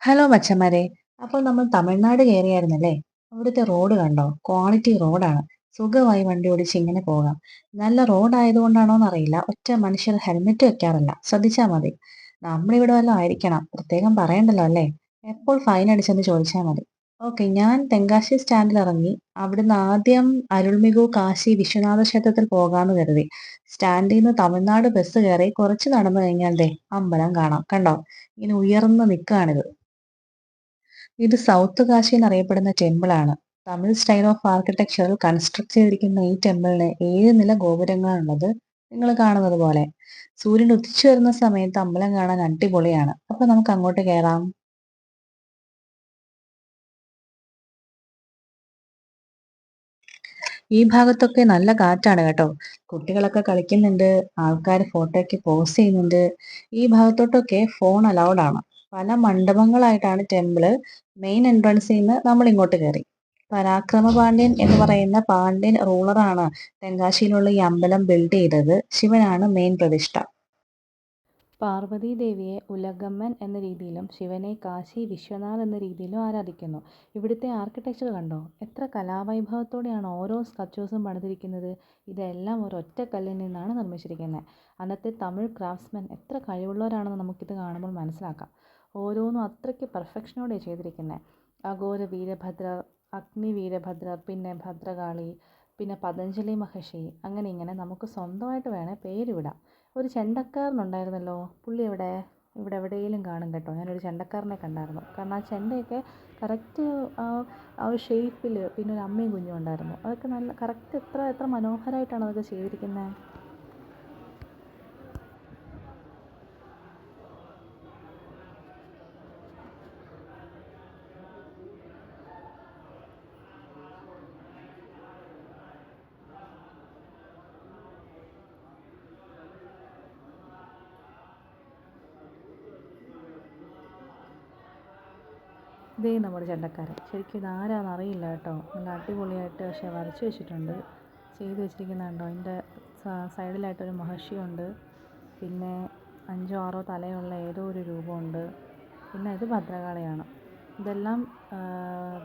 Hello മച്ചന്മാരെ. അപ്പോൾ നമ്മൾ തമിഴ്നാട് കയറിയായിരുന്നല്ലേ? അവിടുത്തെ റോഡ് കണ്ടോ? ക്വാളിറ്റി റോഡാണ്. സുഖമായി വണ്ടി ഓടിച്ച് ഇങ്ങനെ പോകാം. നല്ല റോഡ് ആയതുകൊണ്ടാണോന്ന് അറിയില്ല, ഒറ്റ മനുഷ്യർ ഹെൽമെറ്റ് വെക്കാറില്ല. ശ്രദ്ധിച്ചാ മതി. നമ്മളിവിടെ വല്ലതും ആയിരിക്കണം. പ്രത്യേകം പറയണ്ടല്ലോ അല്ലേ? എപ്പോൾ ഫൈൻ അടിച്ചെന്ന് ചോദിച്ചാൽ മതി. ഓക്കെ, ഞാൻ തെങ്കാശി സ്റ്റാൻഡിൽ ഇറങ്ങി. അവിടുന്ന് ആദ്യം അരുൾമിகு കാശി വിശ്വനാഥ ക്ഷേത്രത്തിൽ പോകാമെന്ന് കരുതി. സ്റ്റാൻഡിൽ നിന്ന് തമിഴ്നാട് ബസ് കയറി കുറച്ച് നടന്നു കഴിഞ്ഞാൽ ദേ അമ്പലം കാണാം. കണ്ടോ? ഇങ്ങനെ ഉയർന്ന് നിൽക്കുകയാണിത്. ഇത് സൗത്ത് കാശി എന്നറിയപ്പെടുന്ന ടെമ്പിളാണ്. തമിഴ് സ്റ്റൈൽ ഓഫ് ആർക്കിടെക്ചറിൽ കൺസ്ട്രക്ട് ചെയ്തിരിക്കുന്ന ഈ ടെമ്പിളിന് 7 നില ഗോപുരങ്ങളാണുള്ളത്. നിങ്ങൾ കാണുന്നത് പോലെ. സൂര്യൻ ഉദിച്ചു വരുന്ന സമയത്ത് അമ്പലം കാണാൻ അടിപൊളിയാണ്. അപ്പൊ നമുക്ക് അങ്ങോട്ട് കയറാം. ഈ ഭാഗത്തൊക്കെ നല്ല കാറ്റാണ് കേട്ടോ. കുട്ടികളൊക്കെ കളിക്കുന്നുണ്ട്. ആൾക്കാർ ഫോട്ടോയ്ക്ക് പോസ് ചെയ്യുന്നുണ്ട്. ഈ ഭാഗത്തോട്ടൊക്കെ ഫോൺ അലൗഡ് ആണ്. പല മണ്ഡപങ്ങളായിട്ടാണ് ടെമ്പിള്. മെയിൻ എൻട്രൻസിൽ നിന്ന് നമ്മൾ ഇങ്ങോട്ട് കയറി. പരാക്രമ പാണ്ഡ്യൻ എന്ന് പറയുന്ന പാണ്ഡ്യൻ റൂളറാണ് തെങ്കാശിയിലുള്ള ഈ അമ്പലം ബിൽഡ് ചെയ്തത്. ശിവനാണ് മെയിൻ പ്രതിഷ്ഠ. പാർവതീദേവിയെ ഉലഗമ്മൻ എന്ന രീതിയിലും ശിവനെ കാശി വിശ്വനാഥ് എന്ന രീതിയിലും ആരാധിക്കുന്നു. ഇവിടുത്തെ ആർക്കിടെക്ചർ കണ്ടോ? എത്ര കലാവൈഭവത്തോടെയാണ് ഓരോ സ്കൾപ്ചേഴ്സും പണിതിരിക്കുന്നത്. ഇതെല്ലാം ഒരൊറ്റ കല്ലിൽ നിന്നാണ് നിർമ്മിച്ചിരിക്കുന്നത്. അന്നത്തെ തമിഴ് ക്രാഫ്റ്റ്സ്മെൻ എത്ര കഴിവുള്ളവരാണെന്ന് നമുക്കിത് കാണുമ്പോൾ മനസ്സിലാക്കാം. ഓരോന്നും അത്രയ്ക്ക് പെർഫെക്ഷനോടെ ചെയ്തിരിക്കുന്നത്. അഘോര വീരഭദ്രർ, അഗ്നി വീരഭദ്രർ, പിന്നെ ഭദ്രകാളി, പിന്നെ പതഞ്ജലി മഹർഷി, അങ്ങനെ ഇങ്ങനെ നമുക്ക് സ്വന്തമായിട്ട് വേണേൽ പേരിടാം. ഒരു ചെണ്ടക്കാരനുണ്ടായിരുന്നല്ലോ, പുള്ളി എവിടെ? ഇവിടെ എവിടെയെങ്കിലും കാണും കേട്ടോ. ഞാനൊരു ചെണ്ടക്കാരനെ കണ്ടായിരുന്നു. കാരണം ആ ചെണ്ടയൊക്കെ കറക്റ്റ് ആ ആ ഒരു ഷേപ്പിൽ, പിന്നെ ഒരു അമ്മയും കുഞ്ഞും ഉണ്ടായിരുന്നു. അതൊക്കെ നല്ല കറക്റ്റ് എത്ര എത്ര മനോഹരമായിട്ടാണ് അതൊക്കെ ചെയ്തിരിക്കുന്നത്. ഇതേ നമ്മുടെ ചെണ്ടക്കാരൻ. ശരിക്കും ഇതാരാന്ന് അറിയില്ല കേട്ടോ. നല്ല അടിപൊളിയായിട്ട് പക്ഷേ വരച്ച് വെച്ചിട്ടുണ്ട്. ചെയ്ത് വെച്ചിരിക്കുന്നത് കണ്ടോ? അതിൻ്റെ സൈഡിലായിട്ടൊരു മഹർഷിയുണ്ട്. പിന്നെ 5 6 തലയുള്ള ഏതോ ഒരു രൂപമുണ്ട്. പിന്നെ ഇത് ഭദ്രകാളിയാണ്. ഇതെല്ലാം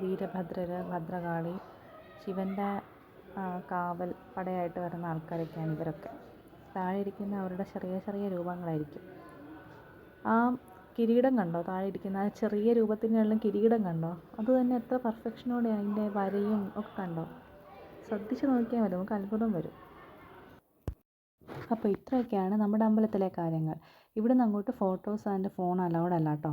വീരഭദ്രർ, ഭദ്രകാളി, ശിവൻ്റെ കാവൽ പടയായിട്ട് വരുന്ന ആൾക്കാരൊക്കെയാണ് ഇവരൊക്കെ. താഴെ ഇരിക്കുന്ന അവരുടെ ചെറിയ ചെറിയ രൂപങ്ങളായിരിക്കും. ആ കിരീടം കണ്ടോ? താഴെ ഇരിക്കുന്ന ആ ചെറിയ രൂപത്തിനുള്ള കിരീടം കണ്ടോ? അത് തന്നെ എത്ര പെർഫെക്ഷനോടെ അതിൻ്റെ വരയും ഒക്കെ കണ്ടോ? ശ്രദ്ധിച്ച് നോക്കിയാൽ മതി, നമുക്ക് അത്ഭുതം വരും. അപ്പോൾ ഇത്രയൊക്കെയാണ് നമ്മുടെ അമ്പലത്തിലെ കാര്യങ്ങൾ. ഇവിടുന്ന് അങ്ങോട്ട് ഫോട്ടോസ് ആൻഡ് ഫോൺ അലൗഡ് അല്ല കേട്ടോ.